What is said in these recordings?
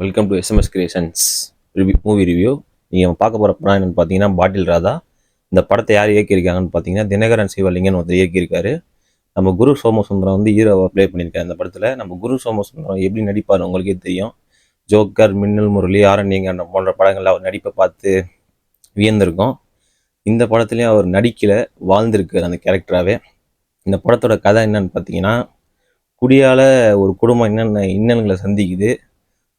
Welcome to SMS creations movie review. நீங்கள் பார்க்க போகிற படம் என்னென்னு பார்த்தீங்கன்னா பாட்டில் ராதா. இந்த படத்தை யார் இயக்கியிருக்காங்கன்னு பார்த்தீங்கன்னா தினகரன் சிவலிங்கன் ஒருத்தர் இயக்கியிருக்காரு. நம்ம குரு சோமசுந்தரம் வந்து ஹீரோவை ப்ளே பண்ணியிருக்காரு. இந்த படத்தில் நம்ம குரு சோமசுந்தரம் எப்படி நடிப்பார் உங்களுக்கே தெரியும். ஜோக்கர், மின்னல் முரளி, ஆரண்யங்க போன்ற படங்களில் அவர் நடிப்பை பார்த்து வியந்திருக்கோம். இந்த படத்துலேயும் அவர் நடிக்கலை, வாழ்ந்திருக்கார் அந்த கேரக்டராகவே. இந்த படத்தோட கதை என்னன்னு பார்த்தீங்கன்னா, குடியால் ஒரு குடும்பம் என்னென்ன இன்னல்களை சந்திக்குது,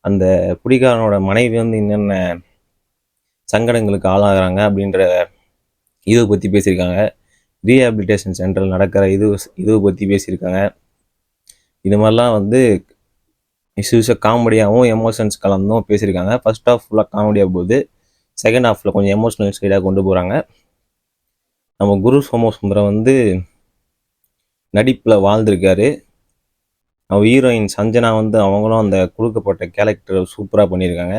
அந்த குடிகாரனோட மனைவி வந்து என்னென்ன சங்கடங்களுக்கு ஆளாகிறாங்க அப்படின்ற இதை பற்றி பேசியிருக்காங்க. ரீஹாபிலிட்டேஷன் சென்டரில் நடக்கிற இதை பற்றி பேசியிருக்காங்க. இது மாதிரிலாம் வந்து இஷ்யூஸை காமெடியாகவும் எமோஷன்ஸ் கலந்தும் பேசியிருக்காங்க. ஃபர்ஸ்ட் ஹாஃப் ஃபுல்லாக காமெடியாக போகுது, செகண்ட் ஹாஃபில் கொஞ்சம் எமோஷனல் சைடாக கொண்டு போகிறாங்க. நம்ம குரு சோமசுந்தரம் வந்து நடிப்பில் வாழ்ந்திருக்காரு. அவன் ஹீரோயின் சஞ்சனா வந்து அவங்களும் அந்த கொடுக்கப்பட்ட கேரக்டரை சூப்பராக பண்ணியிருக்காங்க.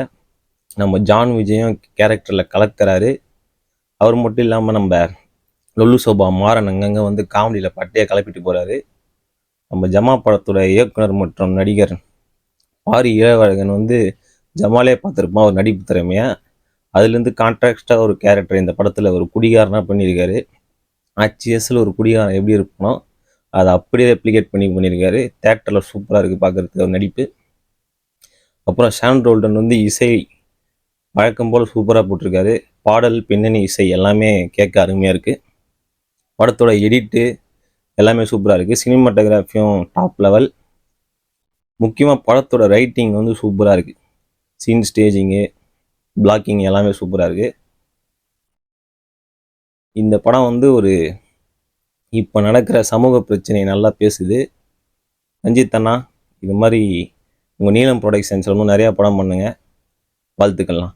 நம்ம ஜான் விஜயும் கேரக்டரில் கலக்கிறாரு. அவர் மட்டும் இல்லாமல் நம்ம லொல்லு சோபா மாறன் அங்கங்கே வந்து காமெடியில் பட்டையாக கலப்பிட்டு போகிறாரு. நம்ம ஜமா படத்தோட இயக்குனர் மற்றும் நடிகர் பாரி இளவழகன் வந்து ஜமாலே பார்த்துருப்பான் ஒரு நடிப்பு திறமையாக. அதுலேருந்து கான்ட்ராக்டாக ஒரு கேரக்டர் இந்த படத்தில் ஒரு குடிகாரனாக பண்ணியிருக்காரு. ஆச்சியஸில் ஒரு குடிகாரன் எப்படி இருக்கணும் அதை அப்படியே ரெப்ளிகேட் பண்ணியிருக்காரு. தேட்டரில் சூப்பராக இருக்குது பார்க்குறதுக்கு ஒரு நடிப்பு. அப்புறம் ஷான் ரோல்டன் வந்து இசை வழக்கம் போல் சூப்பராக போட்டிருக்காரு. பாடல், பின்னணி இசை எல்லாமே கேட்க அருமையாக இருக்குது. படத்தோட எடிட்டு எல்லாமே சூப்பராக இருக்குது. சினிமாட்டோகிராஃபியும் டாப் லெவல். முக்கியமாக படத்தோட ரைட்டிங் வந்து சூப்பராக இருக்குது. சீன் ஸ்டேஜிங்கு, பிளாக்கிங் எல்லாமே சூப்பராக இருக்குது. இந்த படம் வந்து ஒரு இப்போ நடக்கிற சமூக பிரச்சனையை நல்லா பேசுது. ரஞ்சித் அண்ணா, இது மாதிரி உங்கள் நீலம் ப்ரொடக்ஷன்ஸ் இன்னும் நிறையா படம் பண்ணுங்கள். வாழ்த்துக்கள்லாம்.